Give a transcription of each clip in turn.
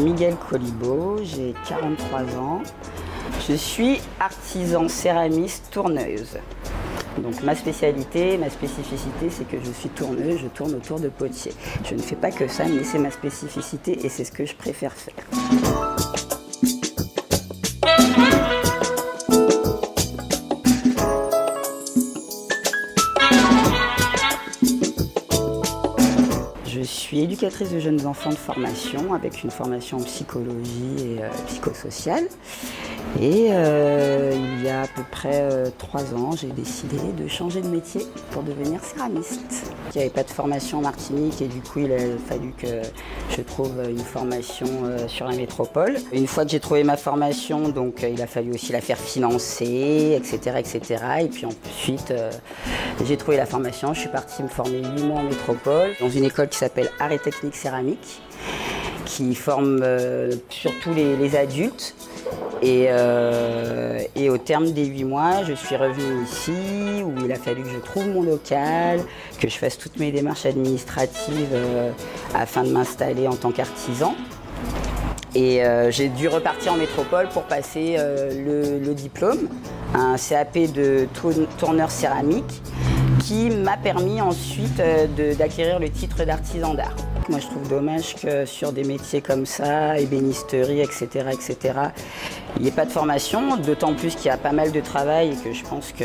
Miguel Colibaud, j'ai 43 ans. Je suis artisan céramiste tourneuse. Donc ma spécialité, ma spécificité, c'est que je suis tourneuse, je tourne autour de potiers. Je ne fais pas que ça, mais c'est ma spécificité et c'est ce que je préfère faire. Je suis éducatrice de jeunes enfants de formation avec une formation en psychologie et psychosociale. Et il y a à peu près 3 ans, j'ai décidé de changer de métier pour devenir céramiste. Il n'y avait pas de formation en Martinique et du coup il a fallu que je trouve une formation sur la métropole. Une fois que j'ai trouvé ma formation, donc il a fallu aussi la faire financer, etc. etc. Et puis ensuite j'ai trouvé la formation, je suis partie me former 8 mois en métropole dans une école qui s'appelle Art et Technique Céramique, qui forme surtout les adultes. Et au terme des 8 mois, je suis revenue ici où il a fallu que je trouve mon local, que je fasse toutes mes démarches administratives afin de m'installer en tant qu'artisan. Et j'ai dû repartir en métropole pour passer le diplôme, un CAP de tourneur céramique qui m'a permis ensuite d'acquérir le titre d'artisan d'art. Moi, je trouve dommage que sur des métiers comme ça, ébénisterie, etc., il n'y ait pas de formation, d'autant plus qu'il y a pas mal de travail et que je pense que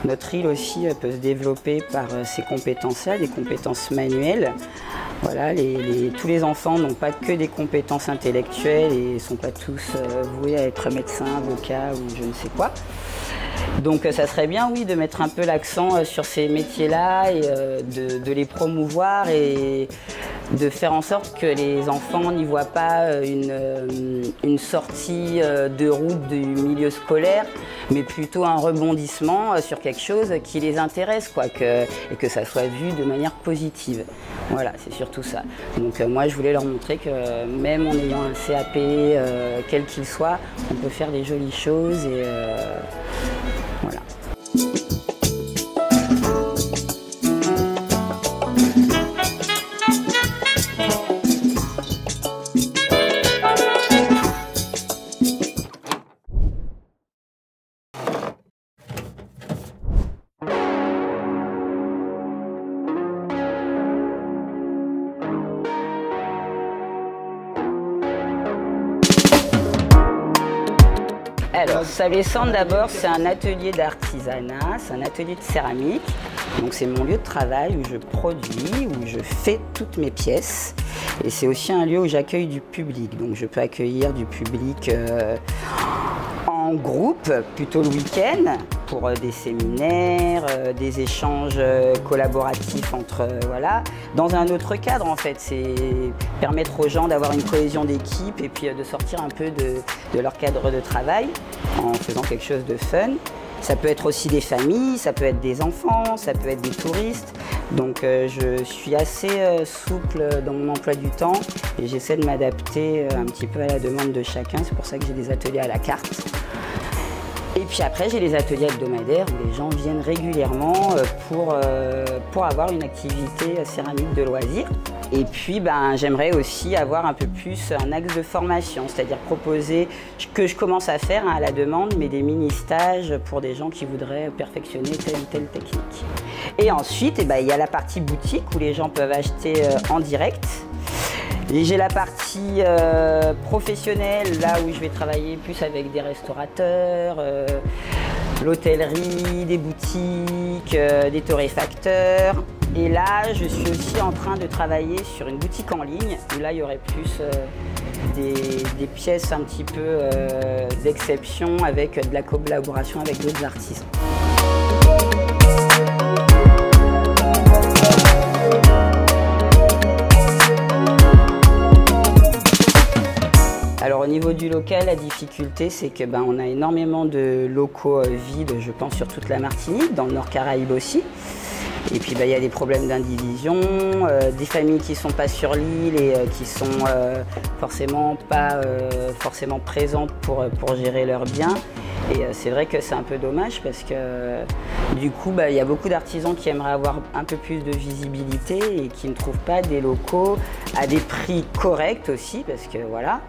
notre île aussi peut se développer par ces compétences-là, des compétences manuelles. Voilà, tous les enfants n'ont pas que des compétences intellectuelles et ne sont pas tous voués à être médecins, avocats ou je ne sais quoi. Donc ça serait bien, oui, de mettre un peu l'accent sur ces métiers-là et de les promouvoir et de faire en sorte que les enfants n'y voient pas une sortie de route du milieu scolaire, mais plutôt un rebondissement sur quelque chose qui les intéresse, quoi, et que ça soit vu de manière positive. Voilà, c'est surtout ça. Donc moi, je voulais leur montrer que même en ayant un CAP, quel qu'il soit, on peut faire des jolies choses et voilà. Alors, Salé-Centre, d'abord, c'est un atelier d'artisanat, c'est un atelier de céramique. Donc c'est mon lieu de travail où je produis, où je fais toutes mes pièces. Et c'est aussi un lieu où j'accueille du public. Donc je peux accueillir du public en groupe, plutôt le week-end, pour des séminaires, des échanges collaboratifs entre, voilà. Dans un autre cadre, en fait, c'est permettre aux gens d'avoir une cohésion d'équipe et puis de sortir un peu de leur cadre de travail en faisant quelque chose de fun. Ça peut être aussi des familles, ça peut être des enfants, ça peut être des touristes. Donc je suis assez souple dans mon emploi du temps et j'essaie de m'adapter un petit peu à la demande de chacun. C'est pour ça que j'ai des ateliers à la carte. Et puis après, j'ai les ateliers hebdomadaires où les gens viennent régulièrement pour avoir une activité céramique de loisir. Et puis, j'aimerais aussi avoir un peu plus un axe de formation, c'est-à-dire proposer, que je commence à faire à la demande, mais des mini-stages pour des gens qui voudraient perfectionner telle ou telle technique. Et ensuite, il y a la partie boutique où les gens peuvent acheter en direct. Et j'ai la partie professionnelle, là où je vais travailler plus avec des restaurateurs, l'hôtellerie, des boutiques, des torréfacteurs. Et là, je suis aussi en train de travailler sur une boutique en ligne, où là, il y aurait plus des pièces un petit peu d'exception avec de la collaboration avec d'autres artisans. Alors au niveau du local, la difficulté c'est que on a énormément de locaux vides, je pense sur toute la Martinique, dans le Nord Caraïbe aussi. Et puis il y a des problèmes d'indivision, des familles qui ne sont pas sur l'île et qui sont forcément pas forcément présentes pour gérer leurs biens. Et c'est vrai que c'est un peu dommage parce que du coup, il y a beaucoup d'artisans qui aimeraient avoir un peu plus de visibilité et qui ne trouvent pas des locaux à des prix corrects aussi, parce que voilà,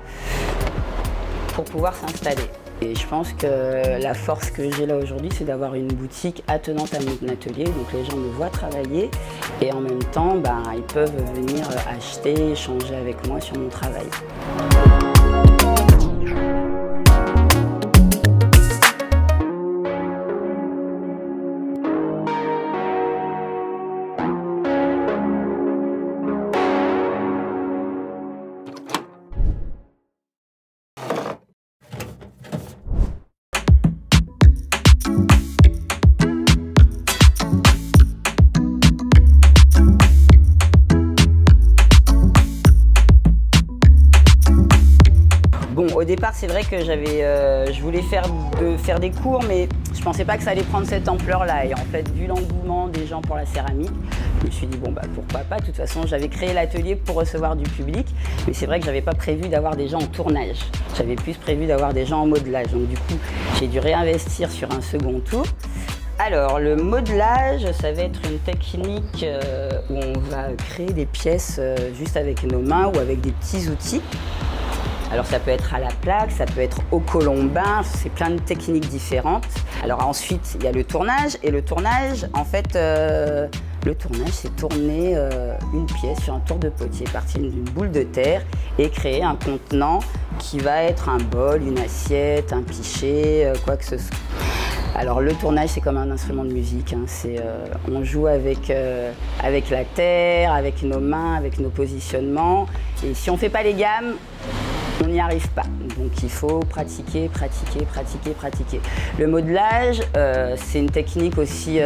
pour pouvoir s'installer. Et je pense que la force que j'ai là aujourd'hui, c'est d'avoir une boutique attenante à mon atelier. Donc les gens me voient travailler et en même temps, ils peuvent venir acheter, échanger avec moi sur mon travail. Bon, au départ, c'est vrai que je voulais faire des cours, mais je pensais pas que ça allait prendre cette ampleur-là. Et en fait, vu l'engouement des gens pour la céramique, je me suis dit, bon, pourquoi pas. De toute façon, j'avais créé l'atelier pour recevoir du public, mais c'est vrai que j'avais pas prévu d'avoir des gens en tournage. J'avais plus prévu d'avoir des gens en modelage. Donc du coup, j'ai dû réinvestir sur un second tour. Alors, le modelage, ça va être une technique où on va créer des pièces juste avec nos mains ou avec des petits outils. Alors ça peut être à la plaque, ça peut être au colombin, c'est plein de techniques différentes. Alors ensuite, il y a le tournage, et le tournage, en fait, c'est tourner une pièce sur un tour de potier, partir d'une boule de terre et créer un contenant qui va être un bol, une assiette, un pichet, quoi que ce soit. Alors le tournage, c'est comme un instrument de musique, hein. On joue avec la terre, avec nos mains, avec nos positionnements, et si on ne fait pas les gammes, on n'y arrive pas. Donc il faut pratiquer, pratiquer, pratiquer, pratiquer. Le modelage, c'est une technique aussi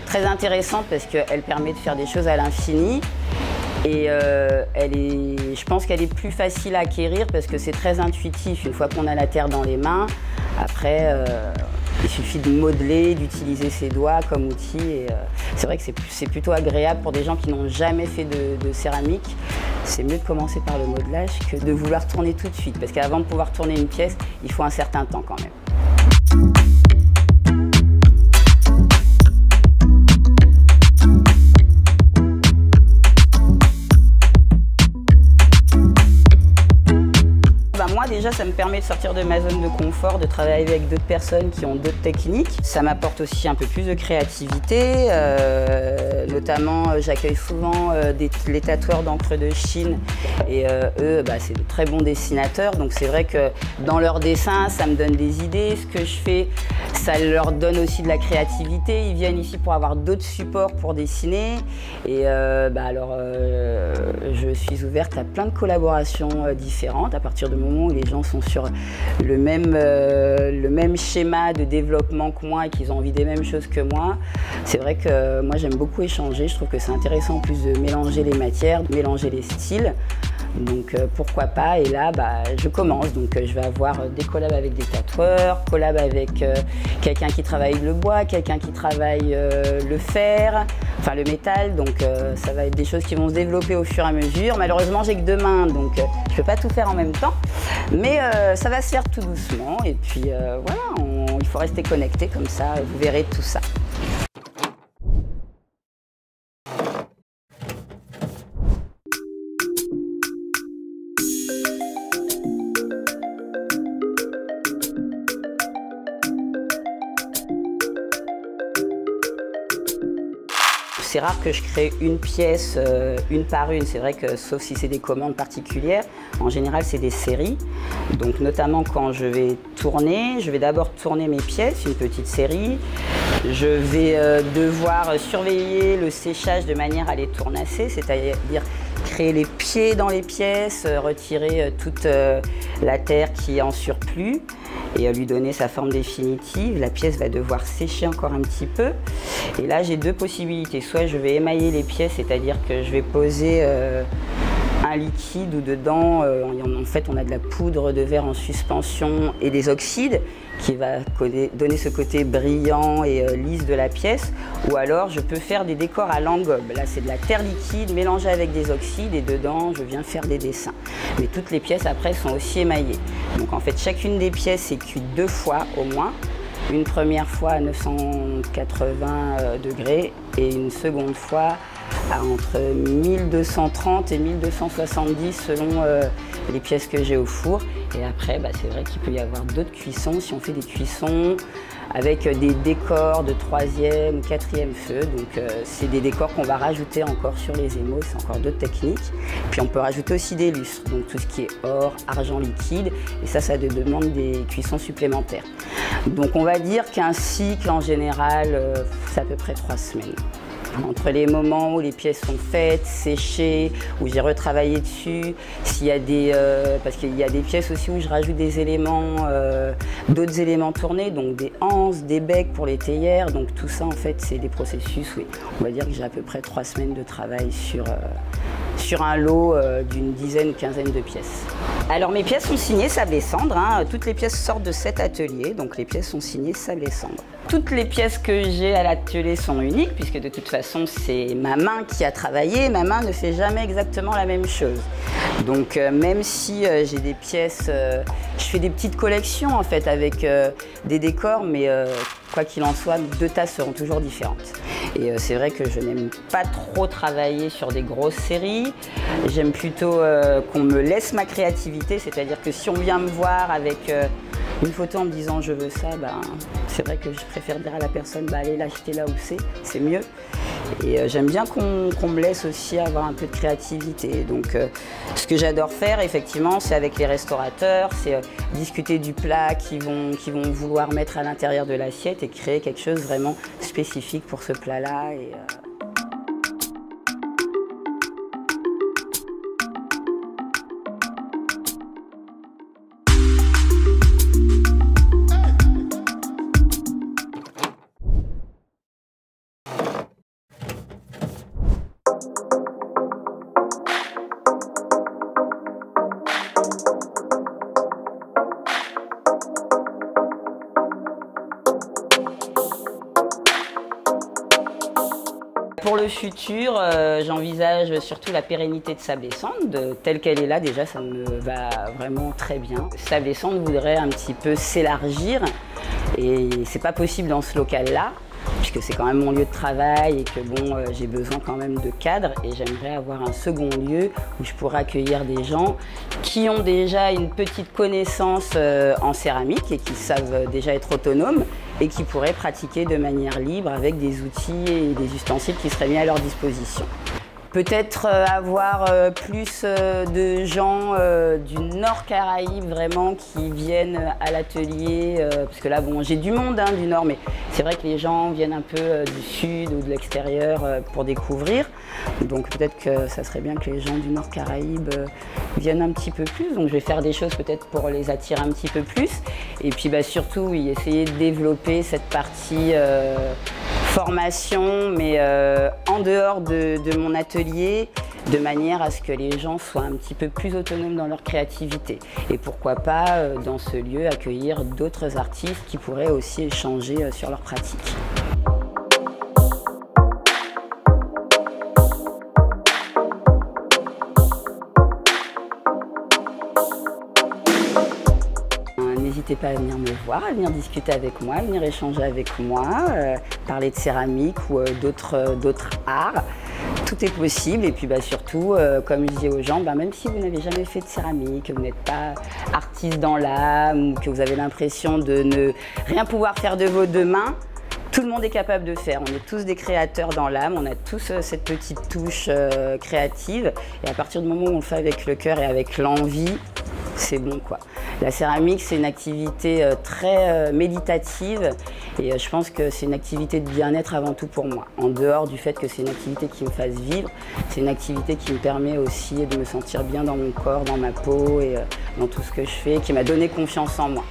très intéressante parce qu'elle permet de faire des choses à l'infini. Et je pense qu'elle est plus facile à acquérir parce que c'est très intuitif. Une fois qu'on a la terre dans les mains, après, il suffit de modeler, d'utiliser ses doigts comme outil. Et c'est vrai que c'est plutôt agréable pour des gens qui n'ont jamais fait de céramique. C'est mieux de commencer par le modelage que de vouloir tourner tout de suite. Parce qu'avant de pouvoir tourner une pièce, il faut un certain temps quand même. Moi déjà, ça me permet de sortir de ma zone de confort, de travailler avec d'autres personnes qui ont d'autres techniques. Ça m'apporte aussi un peu plus de créativité, notamment j'accueille souvent les tatoueurs d'encre de Chine et eux, c'est de très bons dessinateurs. Donc c'est vrai que dans leurs dessins, ça me donne des idées. Ce que je fais, ça leur donne aussi de la créativité. Ils viennent ici pour avoir d'autres supports pour dessiner. Et je suis ouverte à plein de collaborations différentes à partir du moment où les gens sont sur le même schéma de développement que moi et qu'ils ont envie des mêmes choses que moi. C'est vrai que moi j'aime beaucoup échanger, je trouve que c'est intéressant en plus de mélanger les matières, de mélanger les styles. Donc pourquoi pas, et là je commence, donc je vais avoir des collabs avec des tatoueurs, collabs avec quelqu'un qui travaille le bois, quelqu'un qui travaille le fer, enfin le métal, donc ça va être des choses qui vont se développer au fur et à mesure. Malheureusement j'ai que 2 mains, donc je ne peux pas tout faire en même temps, mais ça va se faire tout doucement, et puis voilà, il faut rester connecté comme ça, vous verrez tout ça. C'est rare que je crée une pièce une par une, c'est vrai que sauf si c'est des commandes particulières, en général c'est des séries. Donc notamment quand je vais tourner, je vais d'abord tourner mes pièces, une petite série. Je vais devoir surveiller le séchage de manière à les tournasser, c'est-à-dire créer les pieds dans les pièces, retirer toute la terre qui est en surplus et lui donner sa forme définitive. La pièce va devoir sécher encore un petit peu. Et là, j'ai 2 possibilités. Soit je vais émailler les pièces, c'est-à-dire que je vais poser un liquide où dedans, en fait, on a de la poudre de verre en suspension et des oxydes qui va donner ce côté brillant et lisse de la pièce. Ou alors, je peux faire des décors à l'engobe. Là, c'est de la terre liquide mélangée avec des oxydes et dedans, je viens faire des dessins. Mais toutes les pièces, après, sont aussi émaillées. Donc, en fait, chacune des pièces est cuite 2 fois au moins une première fois à 980 degrés et une seconde fois à entre 1230 et 1270 selon les pièces que j'ai au four. Et après, c'est vrai qu'il peut y avoir d'autres cuissons si on fait des cuissons avec des décors de 3e ou 4e feu. Donc c'est des décors qu'on va rajouter encore sur les émaux, c'est encore d'autres techniques. Puis on peut rajouter aussi des lustres, donc tout ce qui est or, argent liquide, et ça demande des cuissons supplémentaires. Donc on va dire qu'un cycle en général, c'est à peu près 3 semaines. Entre les moments où les pièces sont faites, séchées, où j'ai retravaillé dessus, s'il y a des, parce qu'il y a des pièces aussi où je rajoute des éléments, d'autres éléments tournés, donc des anses, des becs pour les théières, donc tout ça en fait c'est des processus, oui. On va dire que j'ai à peu près 3 semaines de travail sur un lot d'une dizaine ou quinzaine de pièces. Alors mes pièces sont signées Sable et Cendre, hein. Toutes les pièces sortent de cet atelier, donc les pièces sont signées Sable et Cendre. Toutes les pièces que j'ai à l'atelier sont uniques, puisque de toute façon c'est ma main qui a travaillé, ma main ne fait jamais exactement la même chose. Donc même si j'ai des pièces, je fais des petites collections en fait avec des décors, mais quoi qu'il en soit, 2 tasses seront toujours différentes. Et c'est vrai que je n'aime pas trop travailler sur des grosses séries. J'aime plutôt qu'on me laisse ma créativité, c'est-à-dire que si on vient me voir avec une photo en me disant je veux ça, c'est vrai que je préfère dire à la personne allez l'acheter là où c'est mieux. Et j'aime bien qu'on me laisse aussi avoir un peu de créativité. Donc ce que j'adore faire effectivement, c'est avec les restaurateurs, c'est discuter du plat qu'ils vont vouloir mettre à l'intérieur de l'assiette et créer quelque chose vraiment spécifique pour ce plat-là. Pour le futur, j'envisage surtout la pérennité de Sable et Cendre, telle qu'elle est là déjà, ça me va vraiment très bien. Sable et Cendre voudrait un petit peu s'élargir et c'est pas possible dans ce local-là, puisque c'est quand même mon lieu de travail et que bon, j'ai besoin quand même de cadre et j'aimerais avoir un second lieu où je pourrais accueillir des gens qui ont déjà une petite connaissance en céramique et qui savent déjà être autonomes et qui pourraient pratiquer de manière libre avec des outils et des ustensiles qui seraient mis à leur disposition. Peut-être avoir plus de gens du Nord Caraïbe vraiment qui viennent à l'atelier, parce que là bon, j'ai du monde du Nord, mais c'est vrai que les gens viennent un peu du Sud ou de l'extérieur pour découvrir. Donc peut-être que ça serait bien que les gens du Nord Caraïbe viennent un petit peu plus. Donc je vais faire des choses peut-être pour les attirer un petit peu plus. Et puis surtout, oui, essayer de développer cette partie formation, mais en dehors de mon atelier, de manière à ce que les gens soient un petit peu plus autonomes dans leur créativité. Et pourquoi pas, dans ce lieu, accueillir d'autres artistes qui pourraient aussi échanger sur leurs pratiques. N'hésitez pas à venir me voir, à venir discuter avec moi, à venir échanger avec moi, parler de céramique ou d'autres arts. Tout est possible et puis surtout, comme je dis aux gens, même si vous n'avez jamais fait de céramique, que vous n'êtes pas artiste dans l'âme ou que vous avez l'impression de ne rien pouvoir faire de vos 2 mains, tout le monde est capable de faire. On est tous des créateurs dans l'âme, on a tous cette petite touche créative et à partir du moment où on le fait avec le cœur et avec l'envie, c'est bon quoi. La céramique, c'est une activité très méditative et je pense que c'est une activité de bien-être avant tout pour moi. En dehors du fait que c'est une activité qui me fasse vivre, c'est une activité qui me permet aussi de me sentir bien dans mon corps, dans ma peau et dans tout ce que je fais, qui m'a donné confiance en moi.